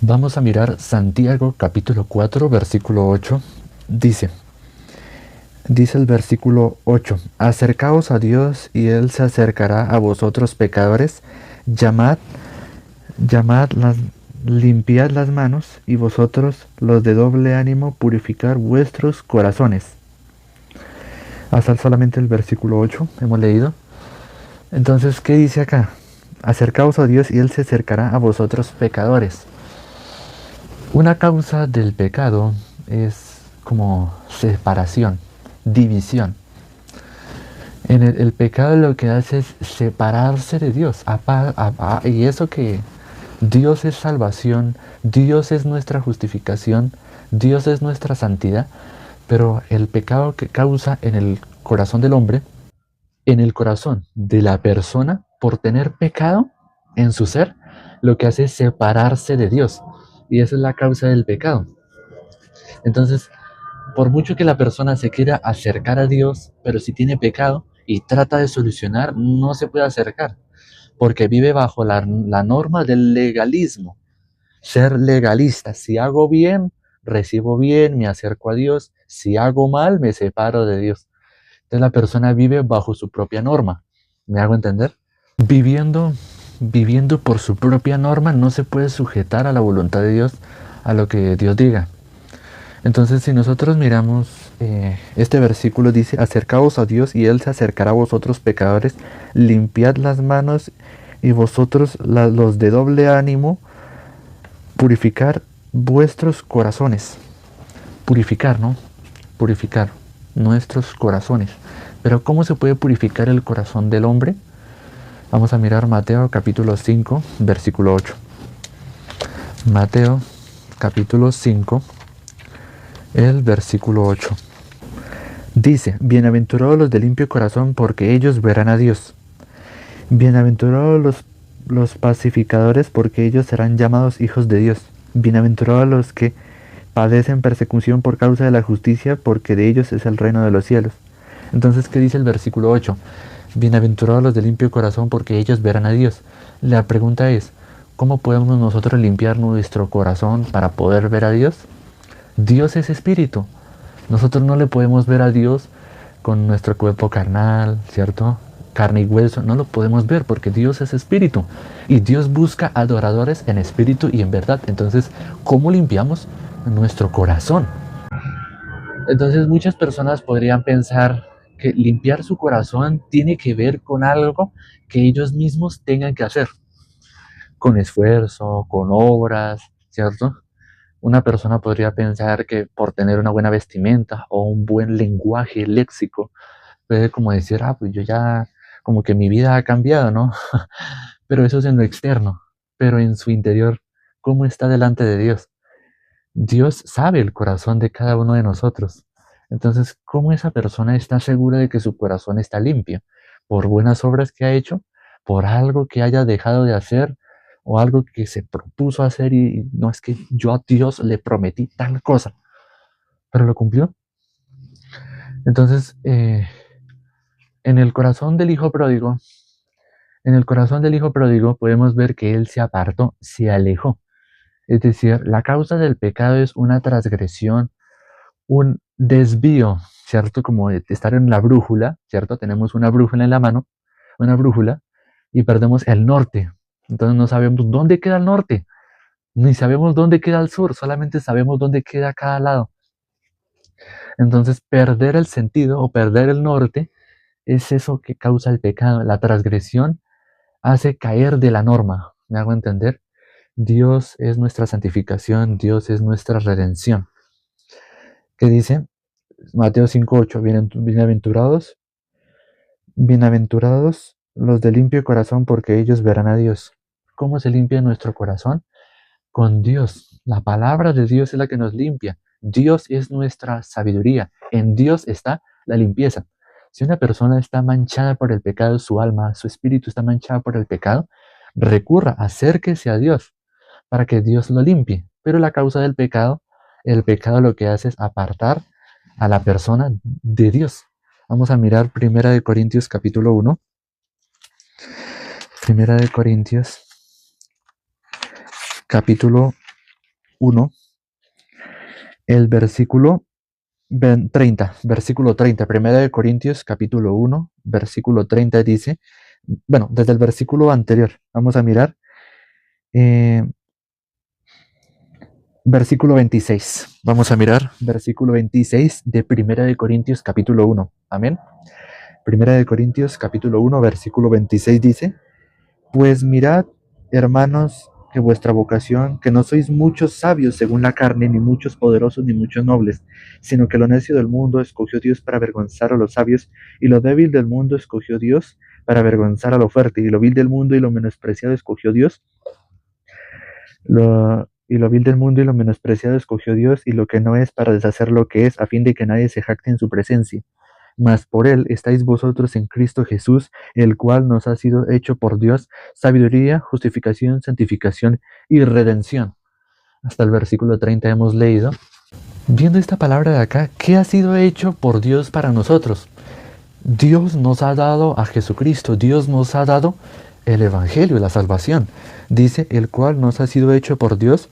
Vamos a mirar Santiago capítulo 4 versículo 8. Dice el versículo 8: Acercaos a Dios y Él se acercará a vosotros pecadores. Llamad, limpiad las manos, y vosotros los de doble ánimo purificar vuestros corazones. Hasta solamente el versículo 8 hemos leído. Entonces, ¿qué dice acá? Acercaos a Dios y Él se acercará a vosotros pecadores. Una causa del pecado es como separación, división. El pecado lo que hace es separarse de Dios. Y eso que Dios es salvación, Dios es nuestra justificación, Dios es nuestra santidad, pero el pecado que causa en el corazón del hombre, en el corazón de la persona, por tener pecado en su ser, lo que hace es separarse de Dios. Y esa es la causa del pecado. Entonces, por mucho que la persona se quiera acercar a Dios, pero si tiene pecado y trata de solucionar, no se puede acercar, porque vive bajo la norma del legalismo. Ser legalista: si hago bien, recibo bien, me acerco a Dios; si hago mal, me separo de Dios. Entonces la persona vive bajo su propia norma. ¿Me hago entender? Viviendo por su propia norma, no se puede sujetar a la voluntad de Dios, a lo que Dios diga. Entonces, si nosotros miramos este versículo, dice: acercaos a Dios y Él se acercará a vosotros pecadores, limpiad las manos, y vosotros los de doble ánimo purificar vuestros corazones. Purificar, ¿no? Purificar nuestros corazones. Pero ¿cómo se puede purificar el corazón del hombre? Vamos a mirar Mateo capítulo 5, versículo 8. Mateo capítulo 5, el versículo 8. Dice: bienaventurados los de limpio corazón, porque ellos verán a Dios. Bienaventurados los pacificadores, porque ellos serán llamados hijos de Dios. Bienaventurados los que padecen persecución por causa de la justicia, porque de ellos es el reino de los cielos. Entonces, ¿qué dice el versículo 8? Bienaventurados los de limpio corazón, porque ellos verán a Dios. La pregunta es: ¿cómo podemos nosotros limpiar nuestro corazón para poder ver a Dios? Dios es espíritu. Nosotros no le podemos ver a Dios con nuestro cuerpo carnal, ¿cierto? Carne y hueso, no lo podemos ver porque Dios es espíritu. Y Dios busca adoradores en espíritu y en verdad. Entonces, ¿cómo limpiamos nuestro corazón? Entonces, muchas personas podrían pensar que limpiar su corazón tiene que ver con algo que ellos mismos tengan que hacer, con esfuerzo, con obras, ¿cierto? Una persona podría pensar que por tener una buena vestimenta o un buen lenguaje léxico, puede como decir: pues yo ya, como que mi vida ha cambiado, ¿no? Pero eso es en lo externo. Pero en su interior, ¿cómo está delante de Dios? Dios sabe el corazón de cada uno de nosotros. Entonces, ¿cómo esa persona está segura de que su corazón está limpio? ¿Por buenas obras que ha hecho? ¿Por algo que haya dejado de hacer? ¿O algo que se propuso hacer y no es que yo a Dios le prometí tal cosa, pero lo cumplió? Entonces, en el corazón del hijo pródigo, podemos ver que él se apartó, se alejó. Es decir, la causa del pecado es una transgresión, un desvío, ¿cierto? Como de estar en la brújula, ¿cierto? Tenemos una brújula en la mano, una brújula, y perdemos el norte. Entonces no sabemos dónde queda el norte, ni sabemos dónde queda el sur, solamente sabemos dónde queda cada lado. Entonces, perder el sentido o perder el norte es eso que causa el pecado. La transgresión hace caer de la norma. ¿Me hago entender? Dios es nuestra santificación, Dios es nuestra redención. ¿Qué dice? Mateo 5:8: bienaventurados los de limpio corazón, porque ellos verán a Dios. ¿Cómo se limpia nuestro corazón? Con Dios. La palabra de Dios es la que nos limpia. Dios es nuestra sabiduría. En Dios está la limpieza. Si una persona está manchada por el pecado, su alma, su espíritu está manchado por el pecado, recurra, acérquese a Dios para que Dios lo limpie. Pero la causa del pecado, el pecado lo que hace es apartar a la persona de Dios. Vamos a mirar 1 Corintios capítulo 1. 1 Corintios capítulo 1, el versículo 30, versículo 30, Primera de Corintios, capítulo 1, versículo 30 dice, bueno, desde el versículo anterior, vamos a mirar, eh, versículo 26, vamos a mirar, versículo 26 de Primera de Corintios, capítulo 1, amén. Primera de Corintios, capítulo 1, versículo 26 dice, pues mirad, hermanos, que vuestra vocación, que no sois muchos sabios según la carne, ni muchos poderosos, ni muchos nobles, sino que lo necio del mundo escogió Dios para avergonzar a los sabios, y lo débil del mundo escogió Dios para avergonzar a lo fuerte, y lo vil del mundo y lo menospreciado escogió Dios, y lo vil del mundo y lo menospreciado escogió Dios, y lo que no es para deshacer lo que es, a fin de que nadie se jacte en su presencia. Mas por él estáis vosotros en Cristo Jesús, el cual nos ha sido hecho por Dios sabiduría, justificación, santificación y redención. Hasta el versículo 30 hemos leído. Viendo esta palabra de acá, ¿qué ha sido hecho por Dios para nosotros? Dios nos ha dado a Jesucristo, Dios nos ha dado el Evangelio, la salvación. Dice, el cual nos ha sido hecho por Dios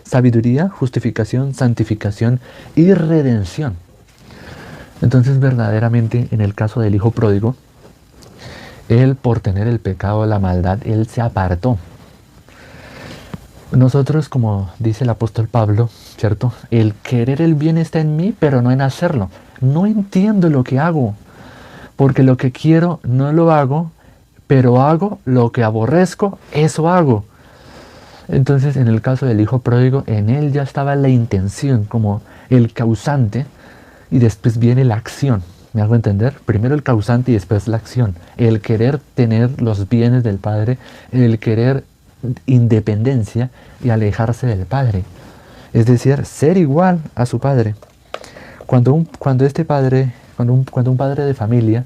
sabiduría, justificación, santificación y redención. Entonces verdaderamente en el caso del hijo pródigo, él por tener el pecado, la maldad, él se apartó. Nosotros, como dice el apóstol Pablo, ¿cierto? El querer el bien está en mí, pero no en hacerlo. No entiendo lo que hago, porque lo que quiero no lo hago, pero hago lo que aborrezco, eso hago. Entonces en el caso del hijo pródigo, en él ya estaba la intención como el causante, y después viene la acción. ¿Me hago entender? Primero el causante y después la acción. El querer tener los bienes del Padre, el querer independencia y alejarse del Padre. Es decir, ser igual a su Padre. Cuando un padre de familia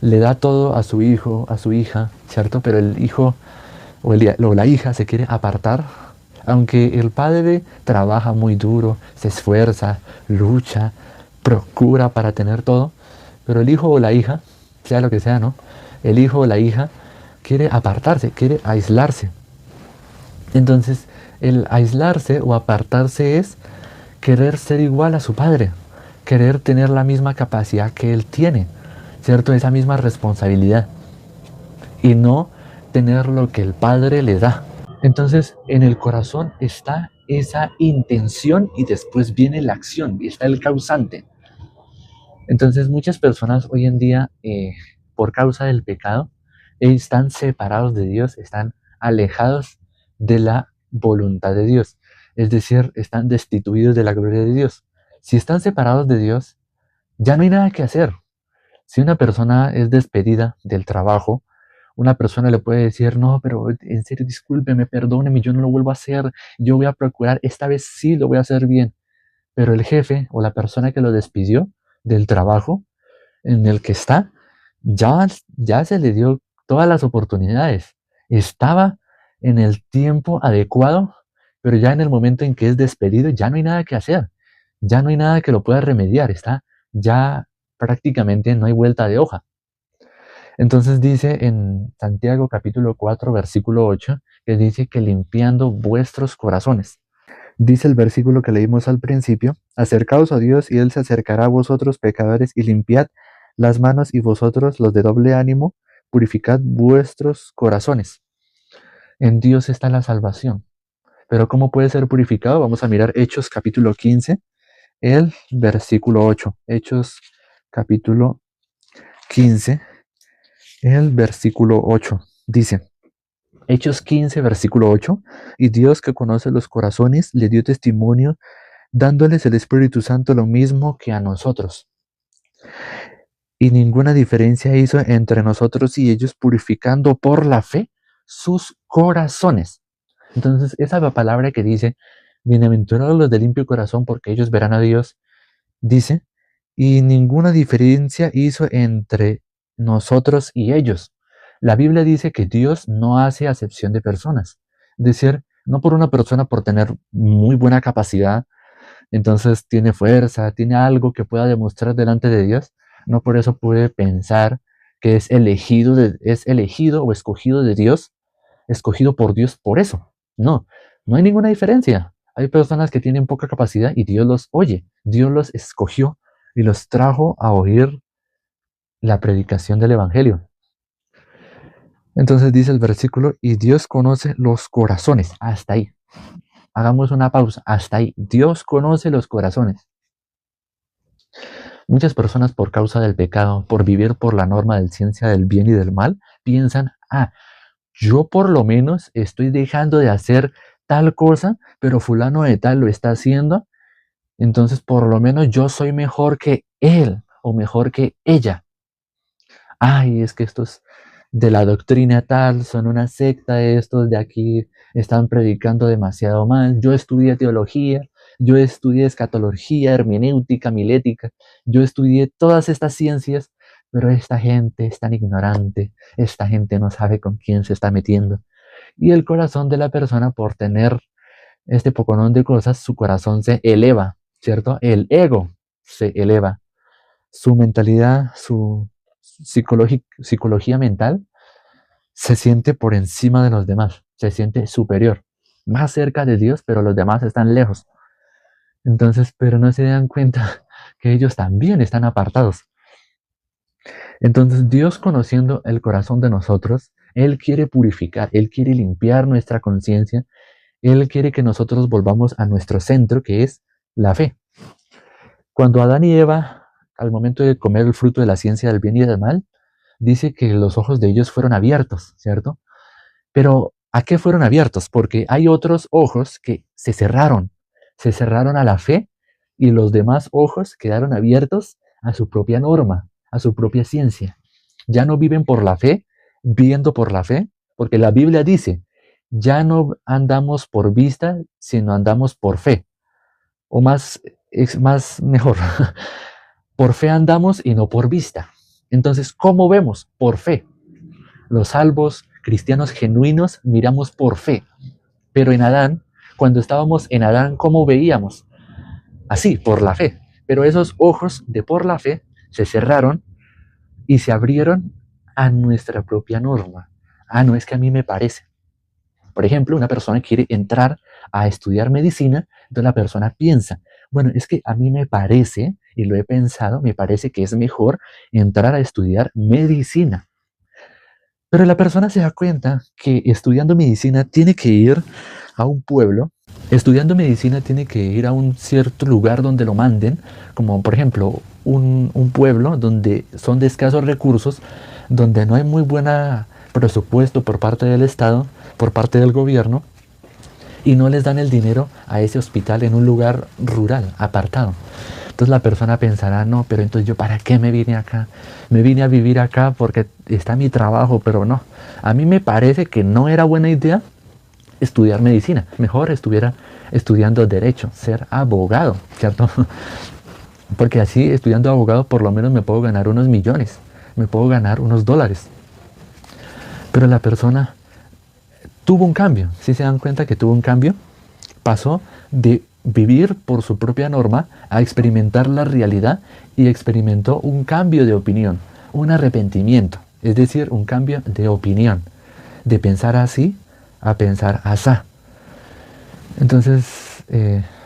le da todo a su hijo, a su hija, ¿cierto? Pero el hijo o la hija se quiere apartar, aunque el padre trabaja muy duro, se esfuerza, lucha, procura para tener todo, pero el hijo o la hija, sea lo que sea, ¿no? El hijo o la hija quiere apartarse, quiere aislarse. Entonces, el aislarse o apartarse es querer ser igual a su padre, querer tener la misma capacidad que él tiene, ¿cierto? Esa misma responsabilidad. Y no tener lo que el padre le da. Entonces, en el corazón está esa intención y después viene la acción, y está el causante. Entonces muchas personas hoy en día, por causa del pecado, están separados de Dios, están alejados de la voluntad de Dios. Es decir, están destituidos de la gloria de Dios. Si están separados de Dios, ya no hay nada que hacer. Si una persona es despedida del trabajo, una persona le puede decir, no, pero en serio, discúlpeme, perdóneme, yo no lo vuelvo a hacer, yo voy a procurar, esta vez sí lo voy a hacer bien. Pero el jefe o la persona que lo despidió del trabajo en el que está, ya se le dio todas las oportunidades. Estaba en el tiempo adecuado, pero ya en el momento en que es despedido, ya no hay nada que hacer. Ya no hay nada que lo pueda remediar. Está ya prácticamente no hay vuelta de hoja. Entonces dice en Santiago capítulo 4, versículo 8, que dice que limpiando vuestros corazones. Dice el versículo que leímos al principio, acercaos a Dios y Él se acercará a vosotros pecadores y limpiad las manos y vosotros los de doble ánimo, purificad vuestros corazones. En Dios está la salvación. Pero ¿cómo puede ser purificado? Vamos a mirar Hechos capítulo 15, el versículo 8. Hechos capítulo 15, el versículo 8. Dice, Hechos 15, versículo 8, y Dios que conoce los corazones le dio testimonio dándoles el Espíritu Santo lo mismo que a nosotros. Y ninguna diferencia hizo entre nosotros y ellos, purificando por la fe sus corazones. Entonces, esa palabra que dice, bienaventurados los de limpio corazón, porque ellos verán a Dios, dice, y ninguna diferencia hizo entre nosotros y ellos. La Biblia dice que Dios no hace acepción de personas. Es decir, no por una persona por tener muy buena capacidad, entonces tiene fuerza, tiene algo que pueda demostrar delante de Dios, no por eso puede pensar que es elegido o escogido de Dios, escogido por Dios por eso. No, no hay ninguna diferencia. Hay personas que tienen poca capacidad y Dios los oye. Dios los escogió y los trajo a oír la predicación del Evangelio. Entonces dice el versículo, y Dios conoce los corazones. Hasta ahí. Hagamos una pausa. Hasta ahí. Dios conoce los corazones. Muchas personas por causa del pecado, por vivir por la norma del ciencia del bien y del mal, piensan, yo por lo menos estoy dejando de hacer tal cosa, pero fulano de tal lo está haciendo, entonces por lo menos yo soy mejor que él o mejor que ella. Es que estos de la doctrina tal son una secta, estos de aquí están predicando demasiado mal. Yo estudié teología, yo estudié escatología, hermenéutica, milética, yo estudié todas estas ciencias, pero esta gente es tan ignorante, esta gente no sabe con quién se está metiendo. Y el corazón de la persona, por tener este poconón de cosas, su corazón se eleva, ¿cierto? El ego se eleva. Su mentalidad, su psicología mental se siente por encima de los demás, se siente superior, más cerca de Dios, pero los demás están lejos. Entonces, pero no se dan cuenta que ellos también están apartados. Entonces, Dios, conociendo el corazón de nosotros, Él quiere purificar, Él quiere limpiar nuestra conciencia, Él quiere que nosotros volvamos a nuestro centro, que es la fe. Cuando Adán y Eva, al momento de comer el fruto de la ciencia del bien y del mal, dice que los ojos de ellos fueron abiertos, ¿cierto? Pero ¿a qué fueron abiertos? Porque hay otros ojos que se cerraron a la fe, y los demás ojos quedaron abiertos a su propia norma, a su propia ciencia. Ya no viven por la fe, viendo por la fe, porque la Biblia dice, ya no andamos por vista, sino andamos por fe. O más, es más mejor, por fe andamos y no por vista. Entonces, ¿cómo vemos? Por fe. Los salvos, cristianos genuinos, miramos por fe. Pero en Adán, cuando estábamos en Adán, ¿cómo veíamos? Así, por la fe. Pero esos ojos de por la fe se cerraron y se abrieron a nuestra propia norma. No, es que a mí me parece. Por ejemplo, una persona quiere entrar a estudiar medicina, entonces la persona piensa, bueno, es que a mí me parece, y lo he pensado, me parece que es mejor entrar a estudiar medicina. Pero la persona se da cuenta que estudiando medicina tiene que ir a un pueblo, estudiando medicina tiene que ir a un cierto lugar donde lo manden, como por ejemplo un pueblo donde son de escasos recursos, donde no hay muy buena presupuesto por parte del Estado, por parte del gobierno, y no les dan el dinero a ese hospital en un lugar rural, apartado. Entonces la persona pensará, no, pero entonces yo ¿para qué me vine acá? Me vine a vivir acá porque está mi trabajo, pero no. A mí me parece que no era buena idea estudiar medicina. Mejor estuviera estudiando derecho, ser abogado, ¿cierto? Porque así, estudiando abogado, por lo menos me puedo ganar unos millones, me puedo ganar unos dólares. Pero la persona tuvo un cambio. ¿Sí se dan cuenta que tuvo un cambio? Pasó de vivir por su propia norma a experimentar la realidad, y experimentó un cambio de opinión, un arrepentimiento, es decir, un cambio de opinión, de pensar así a pensar asá. Entonces,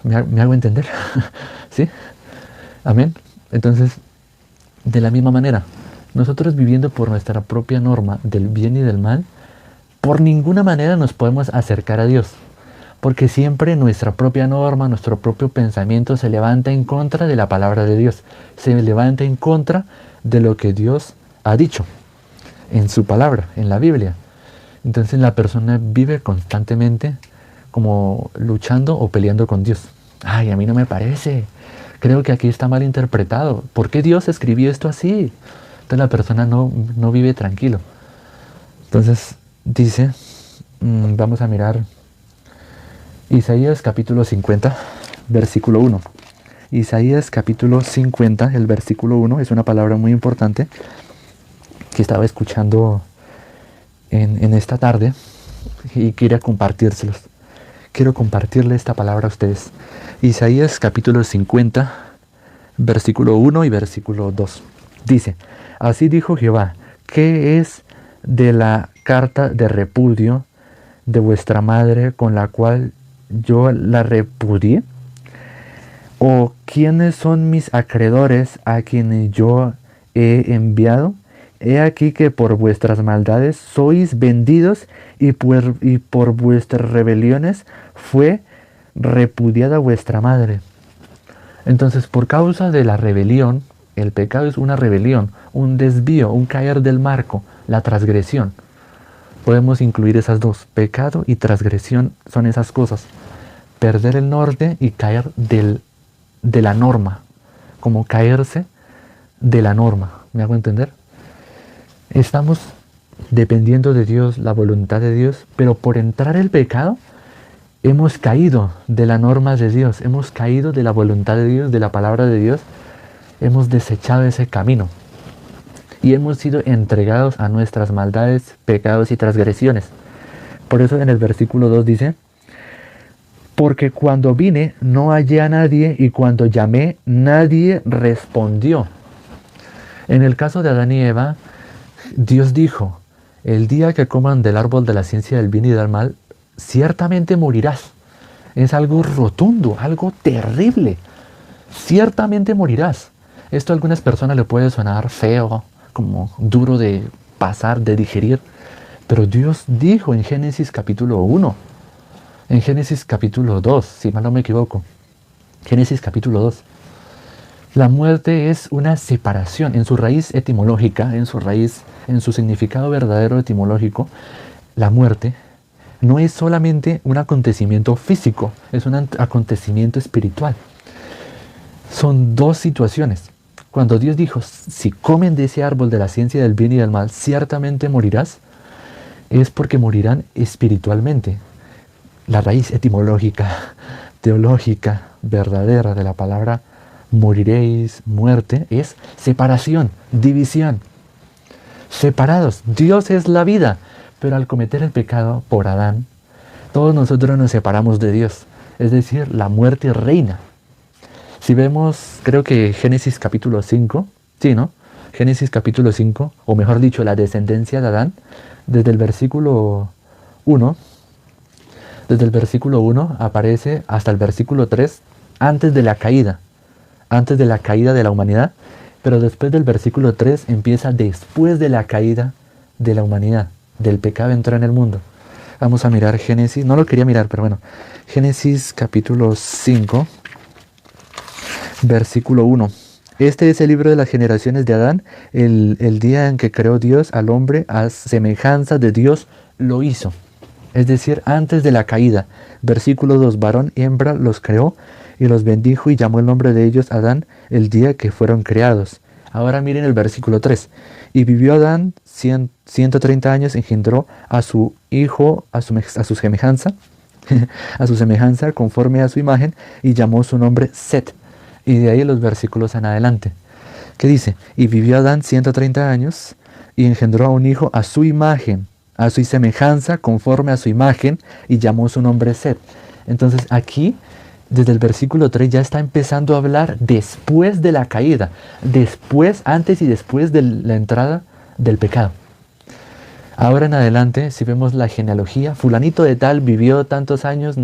¿me hago entender? ¿Sí? Amén. Entonces, de la misma manera, nosotros viviendo por nuestra propia norma del bien y del mal, por ninguna manera nos podemos acercar a Dios. Porque siempre nuestra propia norma, nuestro propio pensamiento se levanta en contra de la palabra de Dios. Se levanta en contra de lo que Dios ha dicho en su palabra, en la Biblia. Entonces la persona vive constantemente como luchando o peleando con Dios. A mí no me parece. Creo que aquí está mal interpretado. ¿Por qué Dios escribió esto así? Entonces la persona no vive tranquilo. Entonces dice, vamos a mirar Isaías capítulo 50, versículo 1. Isaías capítulo 50, el versículo 1, es una palabra muy importante que estaba escuchando en esta tarde y quería compartírselos. Quiero compartirle esta palabra a ustedes. Isaías capítulo 50, versículo 1 y versículo 2. Dice, así dijo Jehová, ¿qué es de la carta de repudio de vuestra madre con la cual yo la repudié? ¿O quiénes son mis acreedores a quienes yo he enviado? He aquí que por vuestras maldades sois vendidos y por vuestras rebeliones fue repudiada vuestra madre. Entonces, por causa de la rebelión, el pecado es una rebelión, un desvío, un caer del marco, la transgresión. Podemos incluir esas dos, pecado y transgresión son esas cosas. Perder el norte y caer de la norma, como caerse de la norma. ¿Me hago entender? Estamos dependiendo de Dios, la voluntad de Dios, pero por entrar el pecado, hemos caído de la norma de Dios, hemos caído de la voluntad de Dios, de la palabra de Dios, hemos desechado ese camino y hemos sido entregados a nuestras maldades, pecados y transgresiones. Por eso en el versículo 2 dice, porque cuando vine no hallé a nadie y cuando llamé nadie respondió. En el caso de Adán y Eva, Dios dijo, el día que coman del árbol de la ciencia del bien y del mal, ciertamente morirás. Es algo rotundo, algo terrible. Ciertamente morirás. Esto a algunas personas le puede sonar feo, como duro de pasar, de digerir. Pero Dios dijo en Génesis capítulo 1, en Génesis capítulo 2, si mal no me equivoco. Génesis capítulo 2. La muerte es una separación en su raíz etimológica, en su significado verdadero etimológico. La muerte no es solamente un acontecimiento físico, es un acontecimiento espiritual. Son dos situaciones. Cuando Dios dijo, si comen de ese árbol de la ciencia del bien y del mal, ciertamente morirás, es porque morirán espiritualmente. La raíz etimológica, teológica, verdadera de la palabra moriréis, muerte, es separación, división. Separados. Dios es la vida. Pero al cometer el pecado por Adán, todos nosotros nos separamos de Dios. Es decir, la muerte reina. Si vemos, creo que Génesis capítulo 5, sí, ¿no? Génesis capítulo 5, o mejor dicho, la descendencia de Adán, desde el versículo 1, aparece hasta el versículo 3, antes de la caída de la humanidad, pero después del versículo 3 empieza después de la caída de la humanidad, del pecado entró en el mundo. Vamos a mirar Génesis, no lo quería mirar, pero bueno, Génesis capítulo 5, versículo 1. Este es el libro de las generaciones de Adán, el día en que creó Dios al hombre a semejanza de Dios lo hizo. Es decir, antes de la caída. Versículo 2, varón y hembra los creó y los bendijo y llamó el nombre de ellos Adán el día que fueron creados. Ahora miren el versículo 3. Y vivió Adán 130 años, engendró a su hijo a su semejanza, a su semejanza conforme a su imagen, y llamó su nombre Set. Y de ahí los versículos en adelante. ¿Qué dice? Y vivió Adán 130 años y engendró a un hijo a su imagen, a su semejanza conforme a su imagen, y llamó su nombre Set. Entonces aquí, desde el versículo 3 ya está empezando a hablar después de la caída, antes y después de la entrada del pecado. Ahora en adelante, si vemos la genealogía, fulanito de tal vivió tantos años,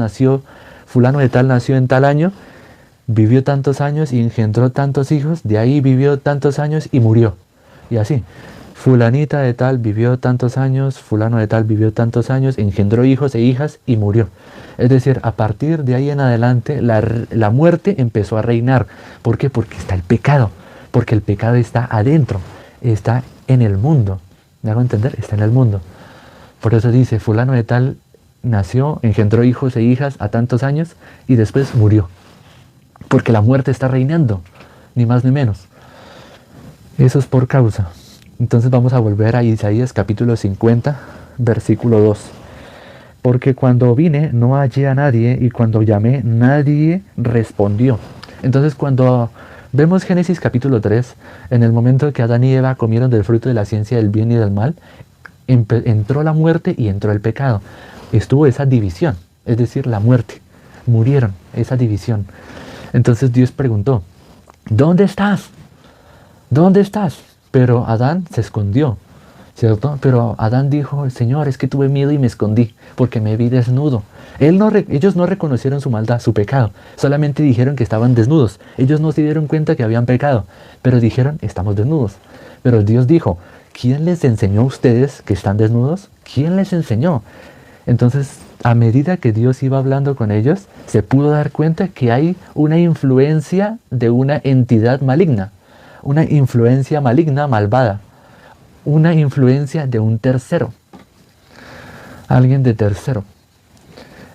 fulano de tal nació en tal año, vivió tantos años y engendró tantos hijos, de ahí vivió tantos años y murió. Y así, fulanita de tal vivió tantos años, fulano de tal vivió tantos años, engendró hijos e hijas y murió. Es decir, a partir de ahí en adelante la muerte empezó a reinar. ¿Por qué? Porque está el pecado. Porque el pecado está adentro, está en el mundo. ¿Me hago entender? Está en el mundo. Por eso dice, fulano de tal nació, engendró hijos e hijas a tantos años y después murió. Porque la muerte está reinando, ni más ni menos. Eso es por causa. Entonces vamos a volver a Isaías capítulo 50, versículo 2. Porque cuando vine no hallé a nadie y cuando llamé nadie respondió. Entonces cuando vemos Génesis capítulo 3, en el momento que Adán y Eva comieron del fruto de la ciencia del bien y del mal, entró la muerte y entró el pecado. Estuvo esa división, es decir, la muerte. Murieron, esa división. Entonces Dios preguntó, ¿dónde estás? ¿Dónde estás? Pero Adán se escondió. ¿cierto? Pero Adán dijo, Señor, es que tuve miedo y me escondí porque me vi desnudo. Ellos no reconocieron su maldad, su pecado, solamente dijeron que estaban desnudos. Ellos no se dieron cuenta que habían pecado, pero dijeron, estamos desnudos. Pero Dios dijo, ¿quién les enseñó a ustedes que están desnudos? ¿Quién les enseñó? Entonces, a medida que Dios iba hablando con ellos, se pudo dar cuenta que hay una influencia de una entidad maligna, una influencia maligna, malvada, una influencia de un tercero, alguien de tercero.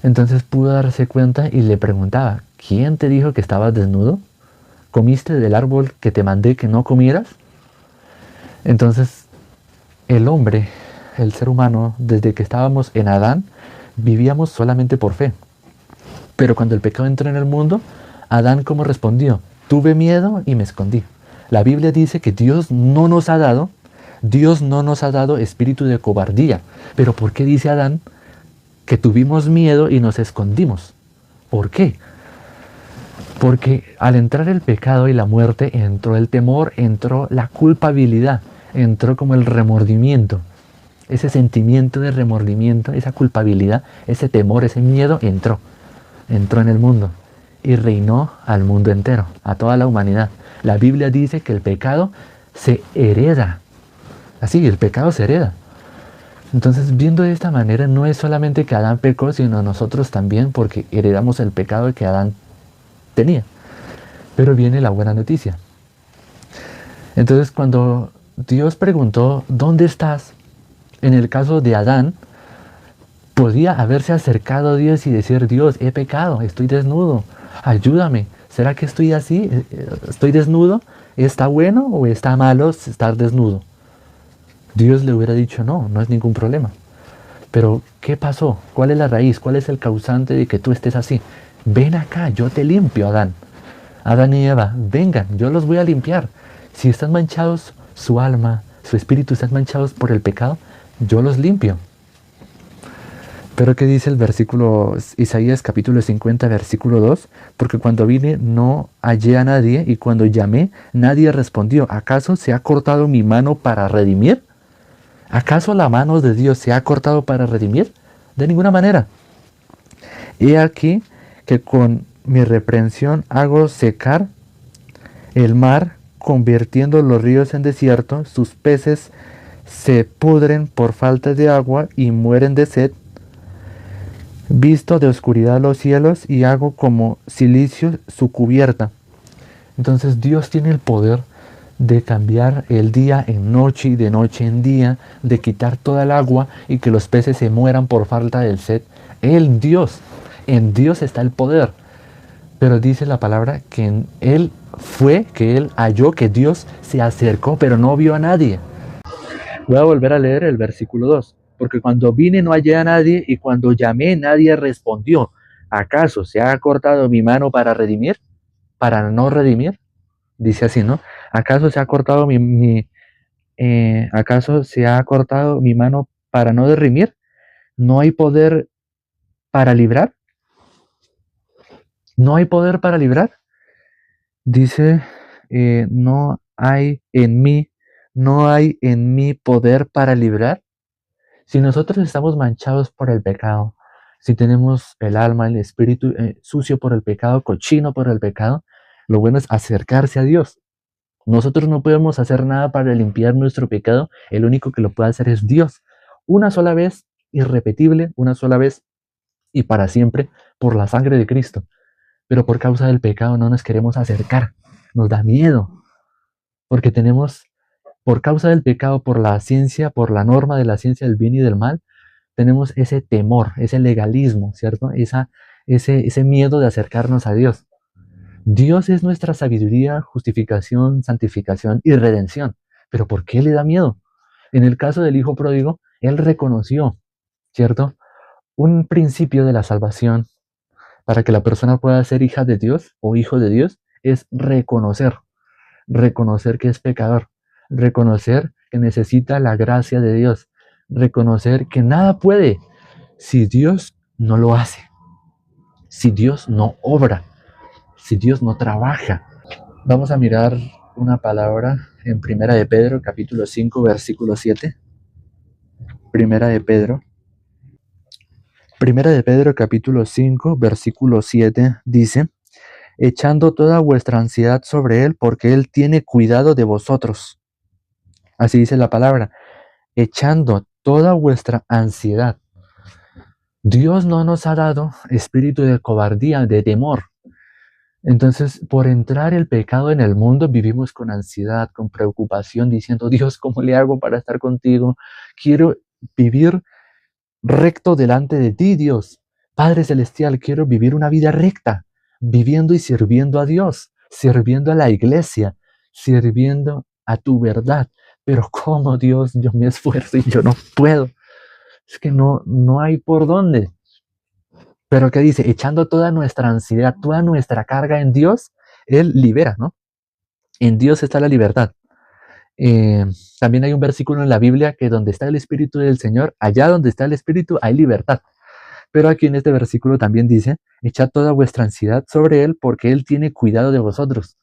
Entonces pudo darse cuenta y le preguntaba, ¿quién te dijo que estabas desnudo? ¿Comiste del árbol que te mandé que no comieras? Entonces el hombre, el ser humano, desde que estábamos en Adán, vivíamos solamente por fe. Pero cuando el pecado entró en el mundo, Adán, ¿cómo respondió? Tuve miedo y me escondí. La Biblia dice que Dios no nos ha dado espíritu de cobardía. Pero ¿por qué dice Adán que tuvimos miedo y nos escondimos? ¿Por qué? Porque al entrar el pecado y la muerte, entró el temor, entró la culpabilidad, entró como el remordimiento. Ese sentimiento de remordimiento, esa culpabilidad, ese temor, ese miedo, entró en el mundo y reinó al mundo entero, a toda la humanidad. La Biblia dice que el pecado se hereda. Así, el pecado se hereda. Entonces, viendo de esta manera, no es solamente que Adán pecó, sino nosotros también, porque heredamos el pecado que Adán tenía. Pero viene la buena noticia. Entonces, cuando Dios preguntó, ¿dónde estás? En el caso de Adán, podía haberse acercado a Dios y decir, Dios, he pecado, estoy desnudo, ayúdame. ¿Será que estoy así? ¿Estoy desnudo? ¿Está bueno o está malo estar desnudo? Dios le hubiera dicho, no, no es ningún problema. Pero, ¿qué pasó? ¿Cuál es la raíz? ¿Cuál es el causante de que tú estés así? Ven acá, yo te limpio, Adán. Adán y Eva, vengan, yo los voy a limpiar. Si están manchados, su alma, su espíritu están manchados por el pecado, yo los limpio. Pero ¿qué dice el versículo, Isaías capítulo 50, versículo 2? Porque cuando vine no hallé a nadie y cuando llamé nadie respondió. ¿Acaso se ha cortado mi mano para redimir? ¿Acaso la mano de Dios se ha cortado para redimir? De ninguna manera. He aquí que con mi reprensión hago secar el mar, convirtiendo los ríos en desierto, sus peces se pudren por falta de agua y mueren de sed. Visto de oscuridad los cielos y hago como silicio su cubierta. Entonces Dios tiene el poder de cambiar el día en noche y de noche en día, de quitar toda el agua y que los peces se mueran por falta de sed. En Dios está el poder. Pero dice la palabra que Él halló que Dios se acercó, pero no vio a nadie. Voy a volver a leer el versículo 2. Porque cuando vine no hallé a nadie y cuando llamé nadie respondió. ¿Acaso se ha cortado mi mano para redimir? ¿Para no redimir? Dice así, ¿no? ¿Acaso se ha cortado ¿acaso se ha cortado mi mano para no redimir? ¿No hay poder para librar? ¿No hay poder para librar? Dice, no hay en mí poder para librar. Si nosotros estamos manchados por el pecado, si tenemos el alma, el espíritu sucio por el pecado, cochino por el pecado, lo bueno es acercarse a Dios. Nosotros no podemos hacer nada para limpiar nuestro pecado, el único que lo puede hacer es Dios. Una sola vez, irrepetible, una sola vez y para siempre, por la sangre de Cristo. Pero por causa del pecado no nos queremos acercar, nos da miedo, porque por causa del pecado, por la ciencia, por la norma de la ciencia del bien y del mal, tenemos ese temor, ese legalismo, ¿cierto? Ese miedo de acercarnos a Dios. Dios es nuestra sabiduría, justificación, santificación y redención. ¿Pero por qué le da miedo? En el caso del hijo pródigo, él reconoció, ¿cierto? Un principio de la salvación para que la persona pueda ser hija de Dios o hijo de Dios es reconocer que es pecador, reconocer que necesita la gracia de Dios, reconocer que nada puede si Dios no lo hace, si Dios no obra, si Dios no trabaja. Vamos a mirar una palabra en Primera de Pedro, capítulo 5, versículo 7. Primera de Pedro. Primera de Pedro capítulo 5, versículo 7 dice, echando toda vuestra ansiedad sobre Él, porque Él tiene cuidado de vosotros. Así dice la palabra, echando toda vuestra ansiedad. Dios no nos ha dado espíritu de cobardía, de temor. Entonces, por entrar el pecado en el mundo, vivimos con ansiedad, con preocupación, diciendo, Dios, ¿cómo le hago para estar contigo? Quiero vivir recto delante de ti, Dios. Padre Celestial, quiero vivir una vida recta, viviendo y sirviendo a Dios, sirviendo a la iglesia, sirviendo a tu verdad. Pero ¿cómo, Dios? Yo me esfuerzo y yo no puedo. Es que no hay por dónde. Pero ¿qué dice? Echando toda nuestra ansiedad, toda nuestra carga en Dios, Él libera, ¿no? En Dios está la libertad. También hay un versículo en la Biblia que donde está el Espíritu del Señor, allá donde está el Espíritu hay libertad. Pero aquí en este versículo también dice, echad toda vuestra ansiedad sobre Él porque Él tiene cuidado de vosotros.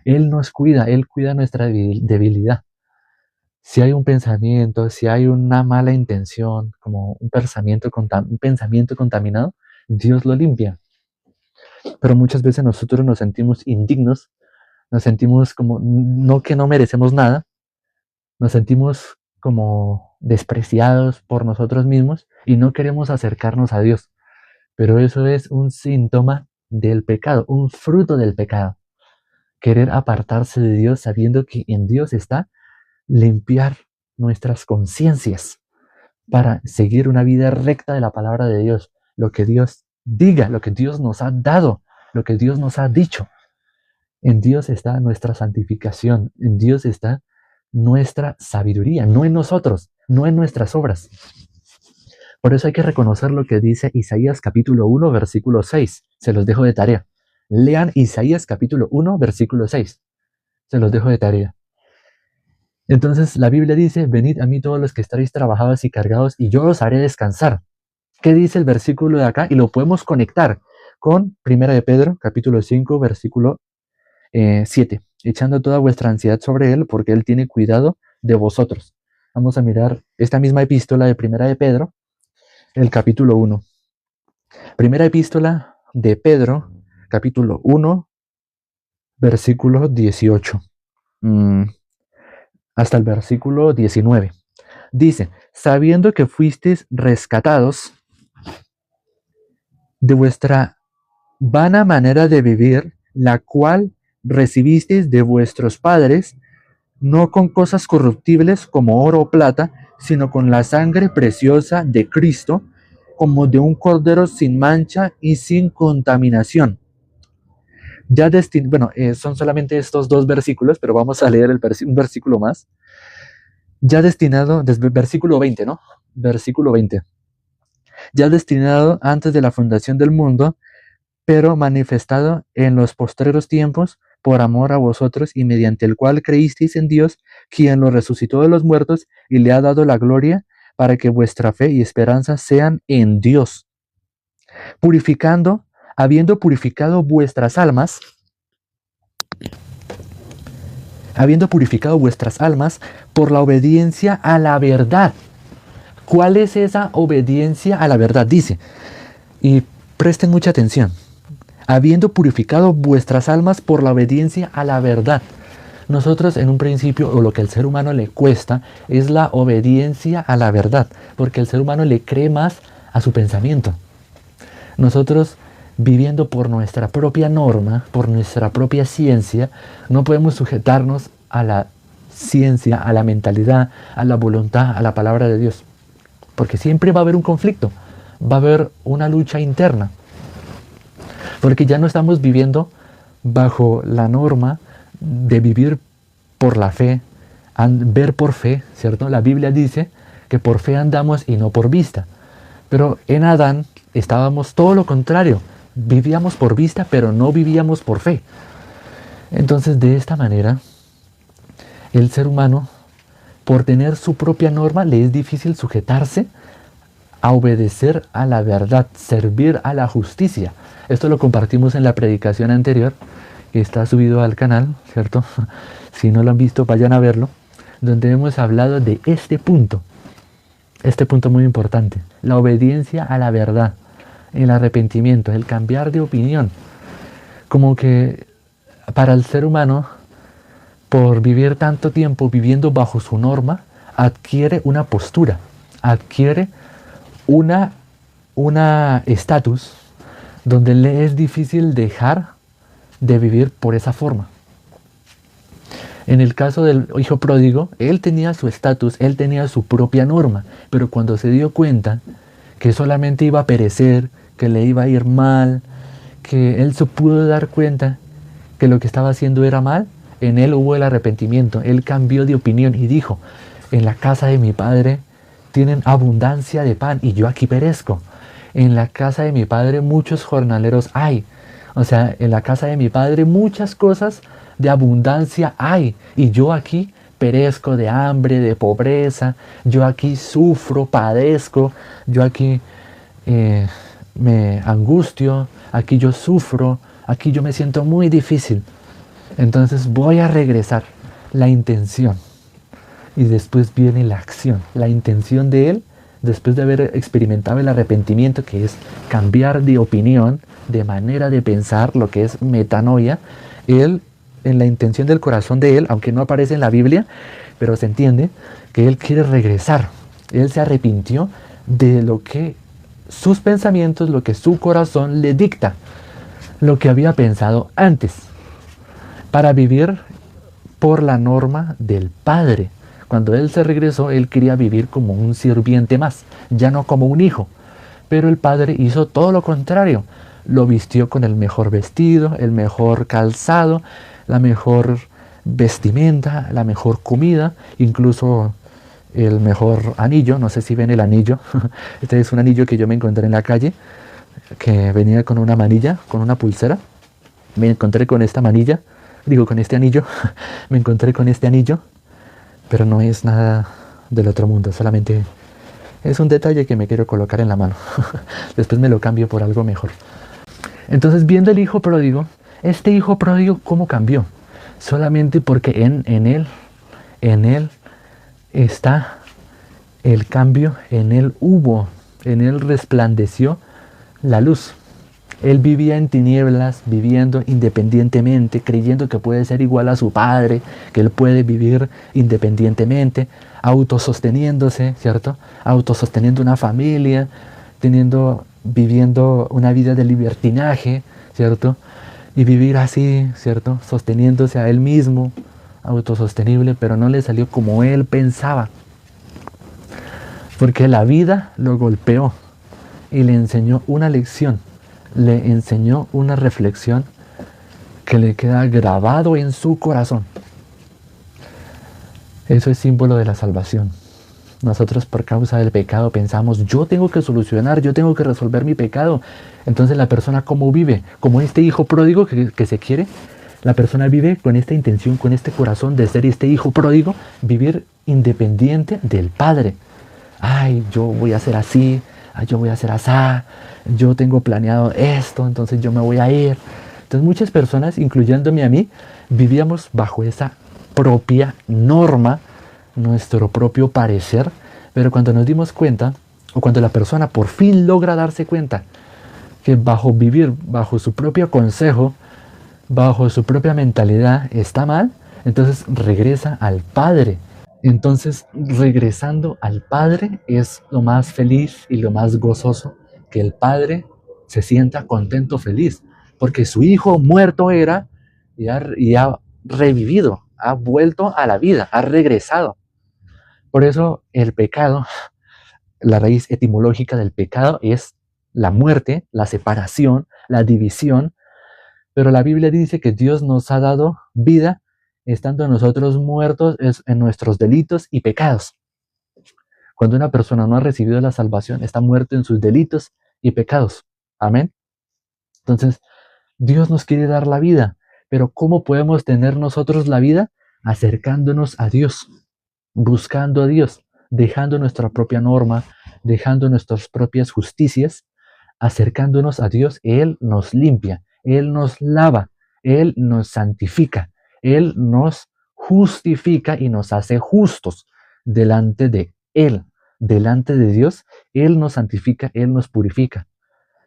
Él nos cuida, Él cuida nuestra debilidad. Si hay un pensamiento, si hay una mala intención, como un pensamiento contaminado, Dios lo limpia. Pero muchas veces nosotros nos sentimos indignos, nos sentimos como no que no merecemos nada, nos sentimos como despreciados por nosotros mismos y no queremos acercarnos a Dios. Pero eso es un síntoma del pecado, un fruto del pecado. Querer apartarse de Dios sabiendo que en Dios está limpiar nuestras conciencias para seguir una vida recta de la palabra de Dios, lo que Dios diga, lo que Dios nos ha dado, lo que Dios nos ha dicho. En Dios está nuestra santificación, en Dios está nuestra sabiduría, no en nosotros, no en nuestras obras. Por eso hay que reconocer lo que dice Isaías capítulo 1, versículo 6. Se los dejo de tarea. Lean Isaías capítulo 1, versículo 6. Se los dejo de tarea. Entonces la Biblia dice, venid a mí todos los que estáis trabajados y cargados y yo os haré descansar. ¿Qué dice el versículo de acá? Y lo podemos conectar con 1 de Pedro, capítulo 5, versículo 7. Echando toda vuestra ansiedad sobre Él, porque Él tiene cuidado de vosotros. Vamos a mirar esta misma epístola de 1 de Pedro, el capítulo 1. Primera epístola de Pedro, capítulo 1, versículo 18. Hasta el versículo 19. Dice, sabiendo que fuisteis rescatados de vuestra vana manera de vivir, la cual recibisteis de vuestros padres, no con cosas corruptibles como oro o plata, sino con la sangre preciosa de Cristo, como de un cordero sin mancha y sin contaminación. Ya son solamente estos dos versículos, pero vamos a leer un versículo más. Ya destinado, desde versículo 20, ¿no? Versículo 20. Ya destinado antes de la fundación del mundo, pero manifestado en los postreros tiempos por amor a vosotros y mediante el cual creísteis en Dios, quien lo resucitó de los muertos y le ha dado la gloria para que vuestra fe y esperanza sean en Dios. Habiendo purificado vuestras almas por la obediencia a la verdad. ¿Cuál es esa obediencia a la verdad? Dice, y presten mucha atención, habiendo purificado vuestras almas por la obediencia a la verdad. Nosotros en un principio, o lo que al ser humano le cuesta, es la obediencia a la verdad, porque el ser humano le cree más a su pensamiento. Nosotros, viviendo por nuestra propia norma, por nuestra propia ciencia, no podemos sujetarnos a la ciencia, a la mentalidad, a la voluntad, a la palabra de Dios. Porque siempre va a haber un conflicto, va a haber una lucha interna. Porque ya no estamos viviendo bajo la norma de vivir por la fe, ver por fe, ¿cierto? La Biblia dice que por fe andamos y no por vista. Pero en Adán estábamos todo lo contrario. Vivíamos por vista, pero no vivíamos por fe. Entonces, de esta manera, el ser humano, por tener su propia norma, le es difícil sujetarse a obedecer a la verdad, servir a la justicia. Esto lo compartimos en la predicación anterior, que está subido al canal, ¿cierto? Si no lo han visto, vayan a verlo, donde hemos hablado de este punto. Este punto muy importante, la obediencia a la verdad, el arrepentimiento, el cambiar de opinión. Como que para el ser humano, por vivir tanto tiempo viviendo bajo su norma, adquiere una postura, adquiere una estatus donde le es difícil dejar de vivir por esa forma. En el caso del hijo pródigo, él tenía su estatus, él tenía su propia norma, pero cuando se dio cuenta que solamente iba a perecer, que le iba a ir mal, que él se pudo dar cuenta que lo que estaba haciendo era mal, en él hubo el arrepentimiento, él cambió de opinión y dijo, en la casa de mi padre tienen abundancia de pan y yo aquí perezco. En la casa de mi padre muchos jornaleros hay. O sea, en la casa de mi padre muchas cosas de abundancia hay. Y yo aquí perezco de hambre, de pobreza. Yo aquí sufro, padezco. Yo aquí me angustio. Aquí yo sufro. Aquí yo me siento muy difícil. Entonces voy a regresar. La intención. Y después viene la acción. La intención de él, después de haber experimentado el arrepentimiento, que es cambiar de opinión, de manera de pensar, lo que es metanoia, él, en la intención del corazón de él, aunque no aparece en la Biblia, pero se entiende que él quiere regresar. Él se arrepintió de lo que sus pensamientos, lo que su corazón le dicta, lo que había pensado antes, para vivir por la norma del Padre. Cuando él se regresó, él quería vivir como un sirviente más, ya no como un hijo. Pero el padre hizo todo lo contrario. Lo vistió con el mejor vestido, el mejor calzado, la mejor vestimenta, la mejor comida, incluso el mejor anillo. No sé si ven el anillo. Este es un anillo que yo me encontré en la calle, que venía con una manilla, con una pulsera. Me encontré con esta manilla, con este anillo. Me encontré con este anillo. Pero no es nada del otro mundo, solamente es un detalle que me quiero colocar en la mano. Después me lo cambio por algo mejor. Entonces, viendo el hijo pródigo, este hijo pródigo, ¿cómo cambió? Solamente porque en él está el cambio, en él resplandeció la luz. Él vivía en tinieblas, viviendo independientemente, creyendo que puede ser igual a su padre, que él puede vivir independientemente, autososteniéndose, ¿cierto? Autososteniendo una familia, viviendo una vida de libertinaje, ¿cierto? Y vivir así, ¿cierto? Sosteniéndose a él mismo, autosostenible, pero no le salió como él pensaba. Porque la vida lo golpeó y le enseñó una lección. Le enseñó una reflexión que le queda grabado en su corazón. Eso es símbolo de la salvación. Nosotros por causa del pecado pensamos, yo tengo que solucionar, yo tengo que resolver mi pecado. Entonces la persona, ¿cómo vive? Como este hijo pródigo que se quiere, la persona vive con esta intención, con este corazón de ser este hijo pródigo, vivir independiente del Padre. Ay, yo voy a ser así, yo voy a hacer asá, yo tengo planeado esto, entonces yo me voy a ir. Entonces muchas personas, incluyéndome a mí, vivíamos bajo esa propia norma, nuestro propio parecer, pero cuando nos dimos cuenta, o cuando la persona por fin logra darse cuenta que vivir bajo su propio consejo, bajo su propia mentalidad está mal, entonces regresa al Padre. Entonces, regresando al Padre es lo más feliz y lo más gozoso, que el Padre se sienta contento, feliz, porque su hijo muerto era y ha revivido, ha vuelto a la vida, ha regresado. Por eso el pecado, la raíz etimológica del pecado es la muerte, la separación, la división, pero la Biblia dice que Dios nos ha dado vida estando nosotros muertos en nuestros delitos y pecados. Cuando una persona no ha recibido la salvación, está muerto en sus delitos y pecados. Amén. Entonces, Dios nos quiere dar la vida, pero ¿cómo podemos tener nosotros la vida? Acercándonos a Dios, buscando a Dios, dejando nuestra propia norma, dejando nuestras propias justicias, acercándonos a Dios. Él nos limpia, Él nos lava, Él nos santifica, Él nos justifica y nos hace justos delante de Él. delante de Dios, Él nos santifica, Él nos purifica.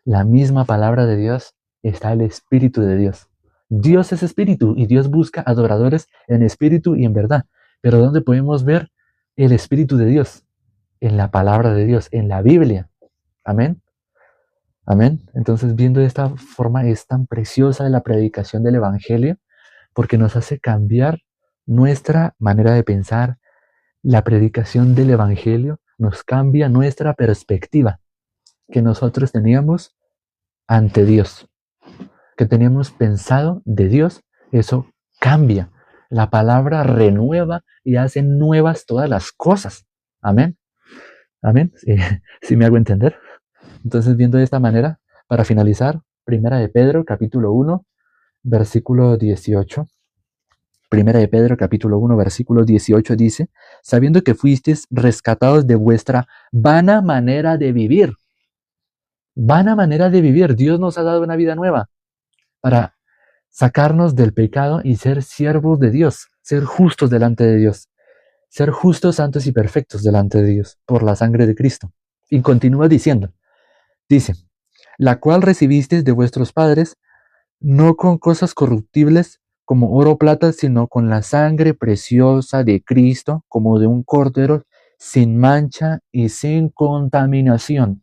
La misma palabra de Dios está el Espíritu de Dios. Dios es espíritu y Dios busca adoradores en espíritu y en verdad. Pero ¿dónde podemos ver el Espíritu de Dios? En la palabra de Dios, en la Biblia. Amén. Amén. Entonces, viendo de esta forma, es tan preciosa la predicación del Evangelio, porque nos hace cambiar nuestra manera de pensar. La predicación del Evangelio nos cambia nuestra perspectiva que nosotros teníamos ante Dios, que teníamos pensado de Dios. Eso cambia. La palabra renueva y hace nuevas todas las cosas. Amén. Amén. ¿Sí me hago entender? Entonces, viendo de esta manera, para finalizar, Primera de Pedro, capítulo 1, versículo 18. Primera de Pedro, capítulo 1, versículo 18 dice: sabiendo que fuisteis rescatados de vuestra vana manera de vivir. Vana manera de vivir. Dios nos ha dado una vida nueva para sacarnos del pecado y ser siervos de Dios, ser justos delante de Dios, ser justos, santos y perfectos delante de Dios por la sangre de Cristo. Y continúa diciendo, dice, la cual recibisteis de vuestros padres, no con cosas corruptibles como oro o plata, sino con la sangre preciosa de Cristo, como de un cordero sin mancha y sin contaminación.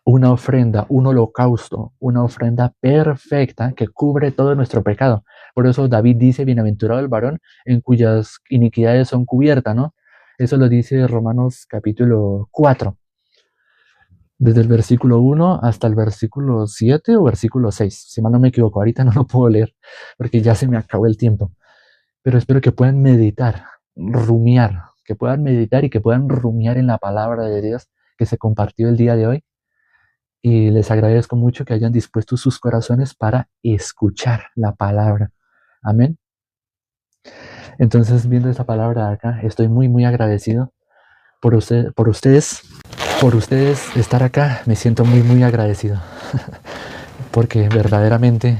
Una ofrenda, un holocausto, una ofrenda perfecta que cubre todo nuestro pecado. Por eso David dice, bienaventurado el varón en cuyas iniquidades son cubiertas, ¿no? Eso lo dice Romanos capítulo 4. Desde el versículo 1 hasta el versículo 7 o versículo 6. Si mal no me equivoco, ahorita no lo puedo leer porque ya se me acabó el tiempo. Pero espero que puedan meditar, rumiar, que puedan meditar y que puedan rumiar en la palabra de Dios que se compartió el día de hoy. Y les agradezco mucho que hayan dispuesto sus corazones para escuchar la palabra. Amén. Entonces, viendo esta palabra acá, estoy muy, muy agradecido por ustedes estar acá. Me siento muy, muy agradecido. Porque verdaderamente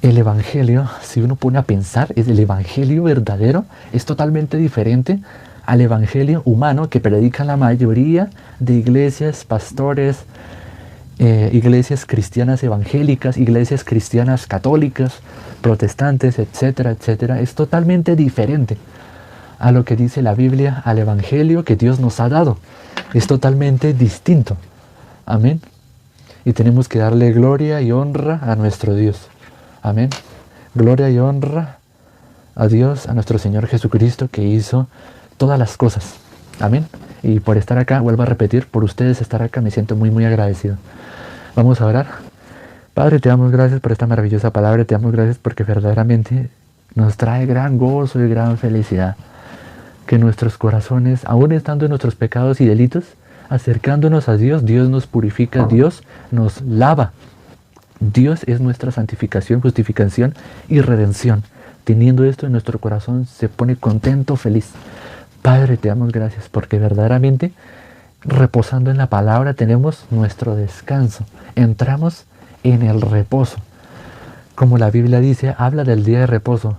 el Evangelio, si uno pone a pensar, el Evangelio verdadero es totalmente diferente al evangelio humano que predican la mayoría de iglesias, pastores, iglesias cristianas evangélicas, iglesias cristianas católicas, protestantes, etcétera, etcétera. Es totalmente diferente a lo que dice la Biblia, al evangelio que Dios nos ha dado. Es totalmente distinto. Amén. Y tenemos que darle gloria y honra a nuestro Dios. Amén. Gloria y honra a Dios, a nuestro Señor Jesucristo, que hizo todas las cosas. Amén. Y por estar acá, vuelvo a repetir, por ustedes estar acá, me siento muy, muy agradecido. Vamos a orar. Padre, te damos gracias por esta maravillosa palabra, te damos gracias porque verdaderamente nos trae gran gozo y gran felicidad. Que nuestros corazones, aún estando en nuestros pecados y delitos, acercándonos a Dios, Dios nos purifica, Dios nos lava. Dios es nuestra santificación, justificación y redención. Teniendo esto en nuestro corazón, se pone contento, feliz. Padre, te damos gracias porque verdaderamente, reposando en la palabra, tenemos nuestro descanso. Entramos en el reposo. Como la Biblia dice, habla del día de reposo.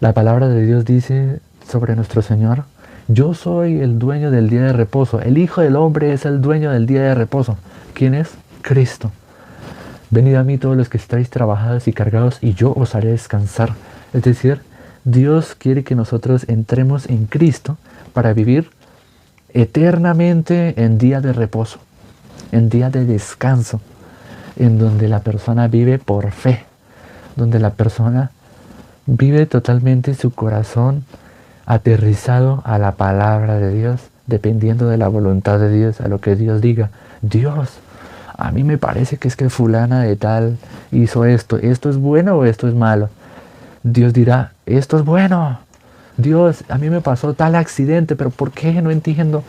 La palabra de Dios dice sobre nuestro Señor, yo soy el dueño del día de reposo. El Hijo del Hombre es el dueño del día de reposo. ¿Quién es? Cristo. Venid a mí todos los que estáis trabajados y cargados, y yo os haré descansar. Es decir, Dios quiere que nosotros entremos en Cristo para vivir eternamente en día de reposo, en día de descanso, en donde la persona vive por fe, donde la persona vive totalmente su corazón aterrizado a la palabra de Dios, dependiendo de la voluntad de Dios, a lo que Dios diga. Dios, a mí me parece que es que fulana de tal hizo esto. ¿Esto es bueno o esto es malo? Dios dirá, esto es bueno. Dios, a mí me pasó tal accidente, pero ¿por qué? No entiendo.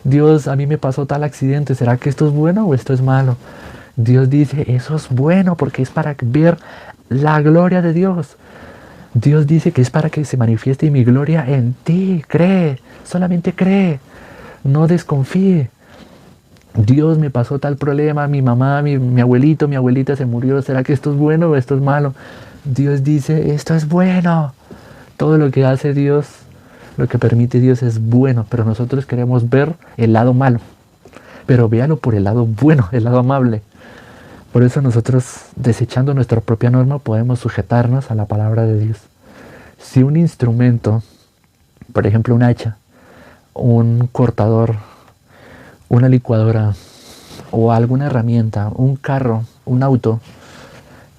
Dios, a mí me pasó tal accidente. ¿Será que esto es bueno o esto es malo? Dios dice, eso es bueno porque es para ver la gloria de Dios. Dios dice que es para que se manifieste mi gloria en ti. Cree, solamente cree. No desconfíe. Dios, me pasó tal problema, mi mamá, mi abuelito, mi abuelita se murió. ¿Será que esto es bueno o esto es malo? Dios dice, esto es bueno. Todo lo que hace Dios Lo que permite Dios es bueno, pero nosotros queremos ver el lado malo. Pero véalo por el lado bueno, el lado amable. Por eso nosotros, desechando nuestra propia norma, podemos sujetarnos a la palabra de Dios. Si un instrumento, por ejemplo un hacha, un cortador, una licuadora o alguna herramienta, un carro, un auto,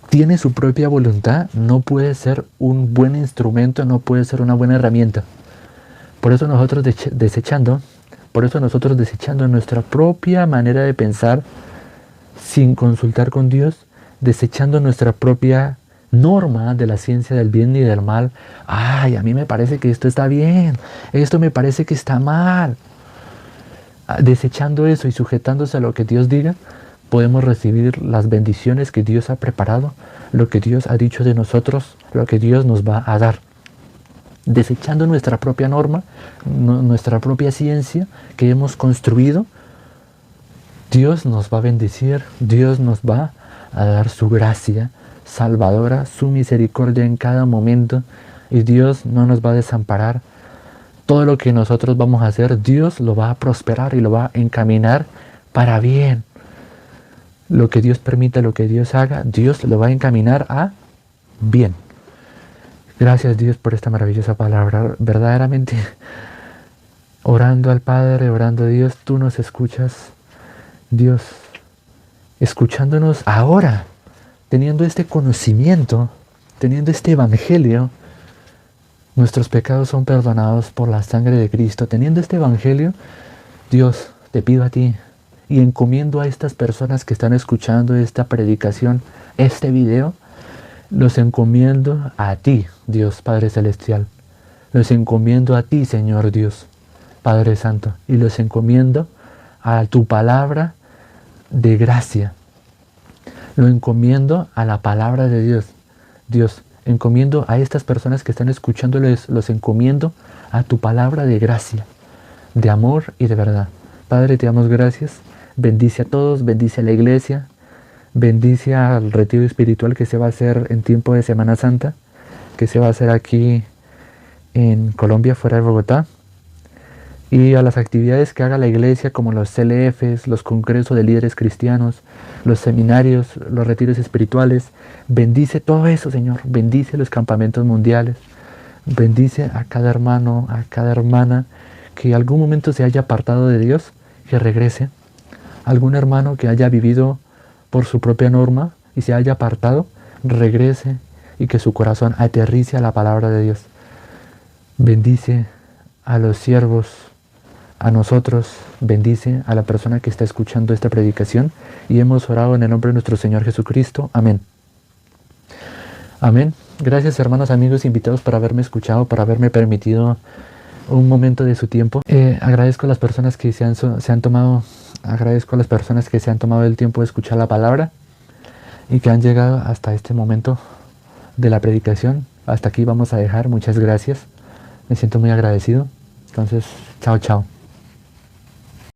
tiene su propia voluntad, no puede ser un buen instrumento, no puede ser una buena herramienta. Por eso nosotros desechando nuestra propia manera de pensar, sin consultar con Dios, desechando nuestra propia norma de la ciencia del bien y del mal. Ay, a mí me parece que esto está bien, esto me parece que está mal. Desechando eso y sujetándose a lo que Dios diga, podemos recibir las bendiciones que Dios ha preparado, lo que Dios ha dicho de nosotros, lo que Dios nos va a dar. Desechando nuestra propia norma, nuestra propia ciencia que hemos construido, Dios nos va a bendecir, Dios nos va a dar su gracia salvadora, su misericordia en cada momento, y Dios no nos va a desamparar. Todo lo que nosotros vamos a hacer, Dios lo va a prosperar y lo va a encaminar para bien. Lo que Dios permita, lo que Dios haga, Dios lo va a encaminar a bien. Gracias Dios por esta maravillosa palabra. Verdaderamente, orando al Padre, orando a Dios, tú nos escuchas, Dios, escuchándonos ahora, teniendo este conocimiento, teniendo este evangelio. Nuestros pecados son perdonados por la sangre de Cristo. Teniendo este evangelio, Dios, te pido a ti y encomiendo a estas personas que están escuchando esta predicación, este video, los encomiendo a ti, Dios Padre Celestial. Los encomiendo a ti, Señor Dios, Padre Santo. Y los encomiendo a tu palabra de gracia. Lo encomiendo a la palabra de Dios. Dios, encomiendo a estas personas que están escuchándoles, los encomiendo a tu palabra de gracia, de amor y de verdad. Padre, te damos gracias. Bendice a todos, bendice a la iglesia, bendice al retiro espiritual que se va a hacer en tiempo de Semana Santa, que se va a hacer aquí en Colombia, fuera de Bogotá, y a las actividades que haga la iglesia, como los CLFs, los congresos de líderes cristianos, los seminarios, los retiros espirituales. Bendice todo eso, Señor. Bendice los campamentos mundiales. Bendice a cada hermano, a cada hermana que en algún momento se haya apartado de Dios, que regrese. Algún hermano que haya vivido por su propia norma y se haya apartado, regrese y que su corazón aterrice a la palabra de Dios. Bendice a los siervos, a nosotros, bendice a la persona que está escuchando esta predicación, y hemos orado en el nombre de nuestro Señor Jesucristo. Amén. Amén. Gracias, hermanos, amigos, invitados, por haberme escuchado, por haberme permitido un momento de su tiempo. Agradezco a las personas que se han tomado el tiempo de escuchar la palabra y que han llegado hasta este momento de la predicación. Hasta aquí vamos a dejar. Muchas gracias. Me siento muy agradecido. Entonces, chao, chao.